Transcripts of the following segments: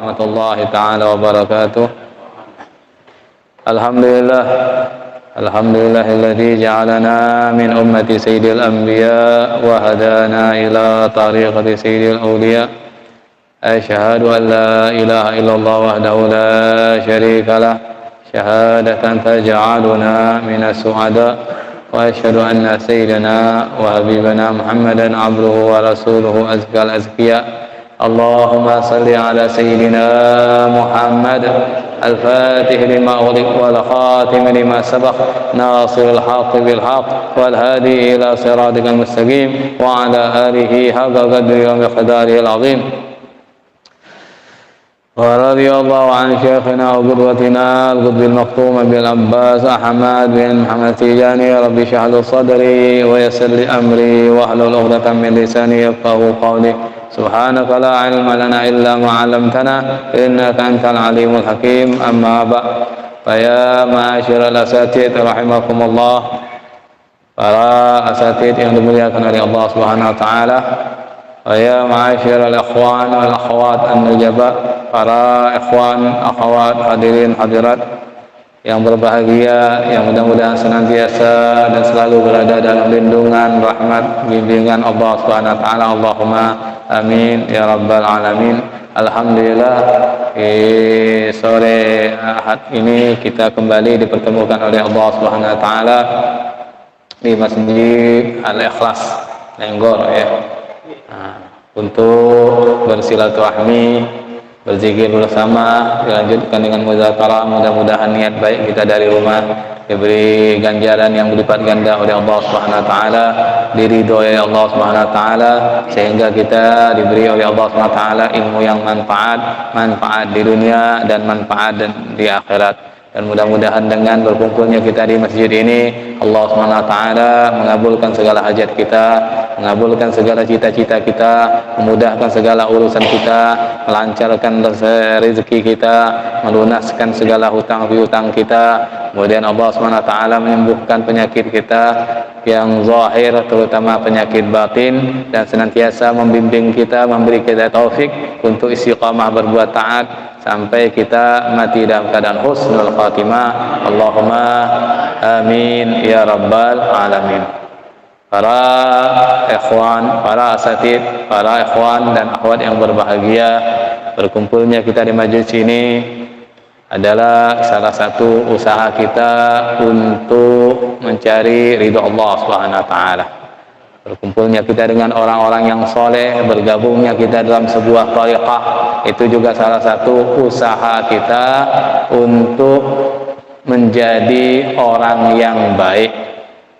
warahmatullahi taala wabarakatuh. Alhamdulillah, alhamdulillahilladzi ja'alana min ummati sayyidil anbiya wa hadana ila tariqati sayyidil awliya. Asyhadu an la ilaha illallah wahdahu la syarika lah, syahadatan taj'aluna minas su'ada. Wa asyhadu anna sayyidana wa habibana Muhammadan abduhu wa rasuluhu azkal azkiya. Allahumma salli ala sayyidina Muhammad al-fatih lima ughliq wal khatim lima sabaq nasirul haqq bil haqq wal hadi ila siratikal mustaqim wa ala alihi haqqa qadri wa miqdarihi al-azim. ورضي الله عن شيخنا وقدوتنا القطب المختوم بالعباس أحمد بن محمد التجاني. رب اشرح لي صدري ويسر لي أمري واحلل عقدة من لساني يفقهوا قولي. سبحانك لا علم لنا إلا ما علمتنا إنك أنت العليم الحكيم. أما بعد فيا معاشر الأساتذة رحمكم الله. Para asatid yang dimuliakan oleh Allah Subhanahu wa taala. Ya ma'asyiral ikhwan wal akhwat an-nujaba, para ikhwan, akhwat, hadirin hadirat yang berbahagia, yang mudah-mudahan senantiasa dan selalu berada dalam lindungan, rahmat, bimbingan Allah Subhanahu wa taala. Allahumma amin ya rabbal alamin. Alhamdulillah, sore Ahad ini kita kembali dipertemukan oleh Allah Subhanahu wa taala di Masjid Al-Ikhlas Lenggor ya. Untuk bersilaturahmi, berzikir bersama, dilanjutkan dengan muzakarah. Mudah-mudahan niat baik kita dari rumah diberi ganjaran yang berlipat ganda oleh Allah Subhanahu wa taala, diridhoi oleh Allah Subhanahu wa taala, sehingga kita diberi oleh Allah Subhanahu wa taala ilmu yang manfaat di dunia dan manfaat di akhirat. Dan mudah-mudahan dengan berkumpulnya kita di masjid ini, Allah Subhanahu wa taala mengabulkan segala hajat kita, mengabulkan segala cita-cita kita, memudahkan segala urusan kita, melancarkan rezeki kita, melunaskan segala hutang piutang kita. Kemudian Allah Subhanahu wa taala menyembuhkan penyakit kita yang zahir, terutama penyakit batin, dan senantiasa membimbing kita, memberi kita taufik untuk istiqamah berbuat taat sampai kita mati dalam keadaan husnul khatimah. Allahumma amin ya rabbal alamin. Para ikhwan, para asatid, para ikhwan dan akhwat yang berbahagia, berkumpulnya kita di majelis ini adalah salah satu usaha kita untuk mencari ridha Allah Subhanahu wa taala. Berkumpulnya kita dengan orang-orang yang soleh, bergabungnya kita dalam sebuah thariqah, itu juga salah satu usaha kita untuk menjadi orang yang baik,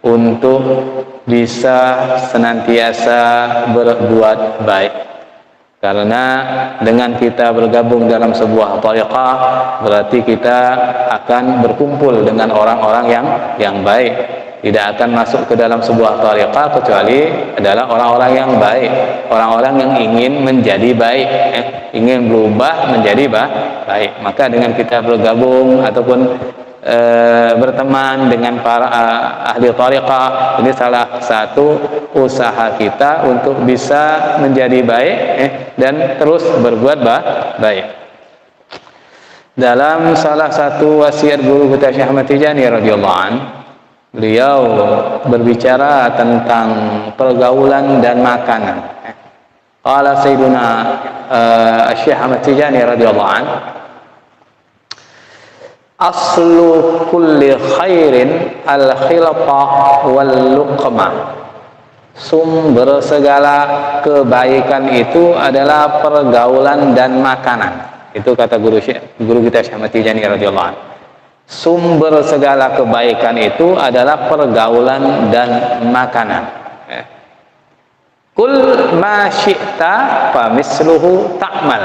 untuk bisa senantiasa berbuat baik. Karena dengan kita bergabung dalam sebuah thariqah, berarti kita akan berkumpul dengan orang-orang yang baik. Tidak akan masuk ke dalam sebuah thariqah kecuali adalah orang-orang yang baik, orang-orang yang ingin menjadi baik, ingin berubah menjadi baik. Maka dengan kita bergabung ataupun berteman dengan para ahli thariqah, ini salah satu usaha kita untuk bisa menjadi baik dan terus berbuat baik. Dalam salah satu wasiat guru kita Syekh Ahmad Tijani radhiyallahu anhu, beliau berbicara tentang pergaulan dan makanan. Qala Sayyiduna Syekh Ahmad Tijani radhiyallahu anhu, aslu kulli khairin al-khilata wal luqmah. Sumber segala kebaikan itu adalah pergaulan dan makanan. Itu kata guru kita Syekh Ahmad Tijani radhiyallahu anhu. Sumber segala kebaikan itu adalah pergaulan dan makanan. Kul ma syi'ta fa misluhu ta'mal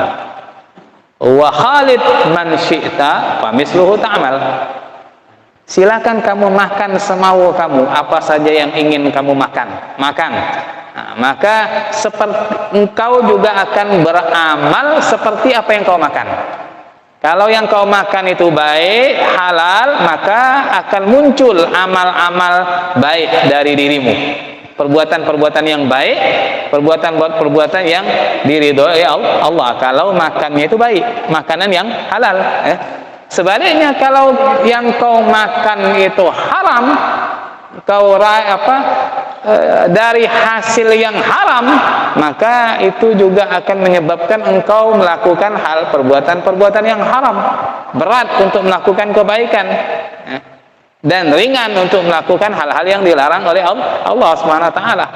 wa khalid man syi'ta fa misluhu ta'mal. Silakan kamu makan semau kamu, apa saja yang ingin kamu makan. Nah, maka engkau juga akan beramal seperti apa yang kau makan. Kalau yang kau makan itu baik, halal, maka akan muncul amal-amal baik dari dirimu. perbuatan-perbuatan yang baik, perbuatan yang diridhoi Allah. Kalau makannya itu baik, makanan yang halal. Sebaliknya kalau yang kau makan itu haram, kau dari hasil yang haram, maka itu juga akan menyebabkan engkau melakukan hal perbuatan yang haram. Berat untuk melakukan kebaikan dan ringan untuk melakukan hal-hal yang dilarang oleh Allah Subhanahu wa taala.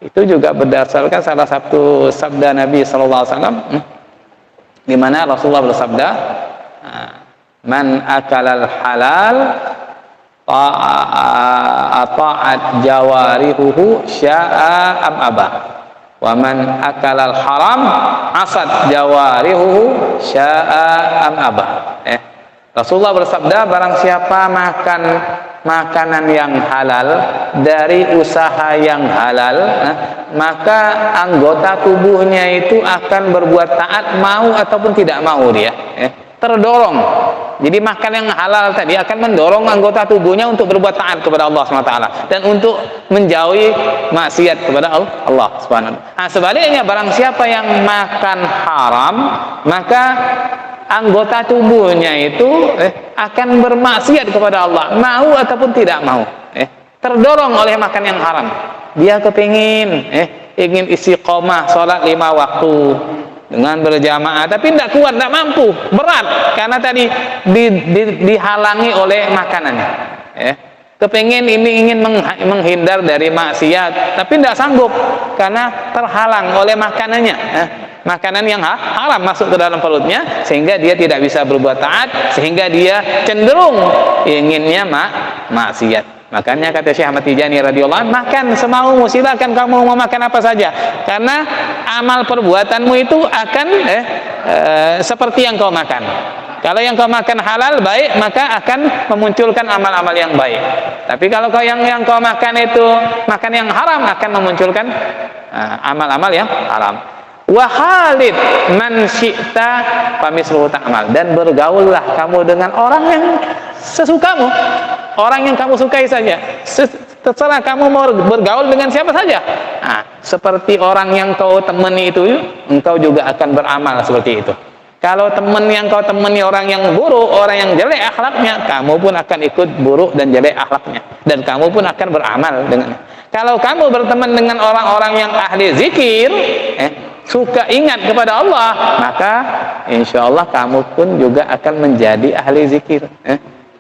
Itu juga berdasarkan salah satu sabda Nabi sallallahu alaihi wasallam, di mana Rasulullah bersabda, man akalal halal ta'at jawarihuhu sya'a am aba, wa man akalal haram asad jawarihuhu sya'a am aba. Rasulullah bersabda, barang siapa makan makanan yang halal dari usaha yang halal, maka anggota tubuhnya itu akan berbuat taat mau ataupun tidak mau dia, terdorong. Jadi makan yang halal tadi akan mendorong anggota tubuhnya untuk berbuat taat kepada Allah SWT dan untuk menjauhi maksiat kepada Allah SWT. Sebaliknya barang siapa yang makan haram, maka anggota tubuhnya itu akan bermaksiat kepada Allah, mau ataupun tidak mau, terdorong oleh makan yang haram. Dia kepingin ingin istiqomah sholat 5 waktu dengan berjamaah, tapi tidak kuat, tidak mampu, berat karena tadi dihalangi oleh makanannya. Kepingin ingin menghindar dari maksiat, tapi tidak sanggup karena terhalang oleh makanannya. Makanan yang haram masuk ke dalam perutnya, sehingga dia tidak bisa berbuat taat, sehingga dia cenderung inginnya maksiat. Makanya kata Syekh Ahmad Tijani radhiyallahu anhu, makan semaumu, silakan kamu mau makan apa saja, karena amal perbuatanmu itu akan seperti yang kau makan. Kalau yang kau makan halal baik, maka akan memunculkan amal-amal yang baik. Tapi kalau yang kau makan itu makan yang haram, akan memunculkan amal-amal yang haram. Wa khalid man syi'ta famisluhu ta'mal, dan bergaullah kamu dengan orang yang sesukamu, orang yang kamu sukai saja. Terserah kamu mau bergaul dengan siapa saja. Seperti orang yang kau temani itu, engkau juga akan beramal seperti itu. Kalau teman yang kau temani orang yang buruk, orang yang jelek akhlaknya, kamu pun akan ikut buruk dan jelek akhlaknya, dan kamu pun akan beramal dengan. Kalau kamu berteman dengan orang-orang yang ahli zikir, suka ingat kepada Allah, maka insya Allah kamu pun juga akan menjadi ahli zikir,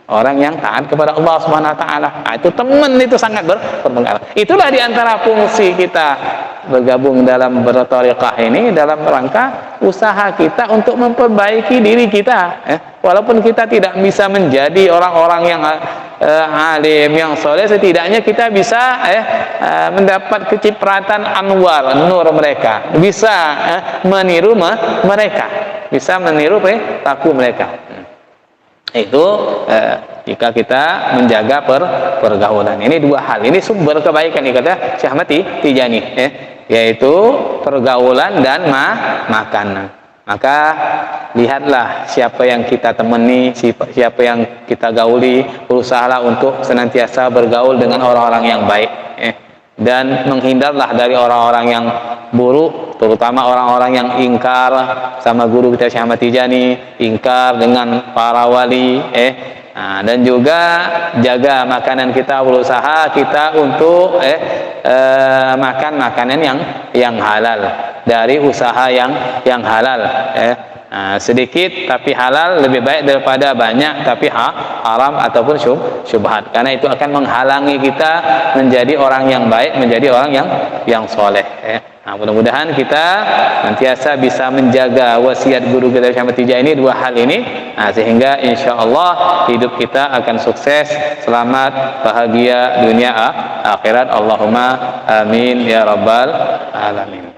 orang yang taat kepada Allah Subhanahu wa taala. Itu teman itu sangat berpengaruh. Itulah diantara fungsi kita bergabung dalam berthariqah ini, dalam rangka usaha kita untuk memperbaiki diri kita. Walaupun kita tidak bisa menjadi orang-orang yang alim, yang soleh, setidaknya kita bisa mendapat kecipratan anwar, nur mereka, bisa meniru mereka, bisa meniru perilaku mereka. Itu jika kita menjaga pergaulan. Ini dua hal, ini sumber kebaikan, kata Syekh Ahmad Tijani, yaitu pergaulan dan makanan. Maka lihatlah siapa yang kita temani, siapa yang kita gauli, berusahalah untuk senantiasa bergaul dengan orang-orang yang baik, dan menghindarlah dari orang-orang yang buruk, terutama orang-orang yang ingkar sama guru kita Syekh Ahmad Tijani, ingkar dengan para wali, dan juga jaga makanan kita, berusaha kita untuk makan makanan yang halal, dari usaha yang halal. Sedikit tapi halal lebih baik daripada banyak tapi haram ataupun syubhat, karena itu akan menghalangi kita menjadi orang yang baik, menjadi orang yang soleh. Mudah-mudahan kita nantiasa bisa menjaga wasiat guru kita Syekh Ahmad Tijani, dua hal ini, sehingga insya Allah hidup kita akan sukses, selamat, bahagia dunia akhirat. Allahumma amin ya rabbal alamin.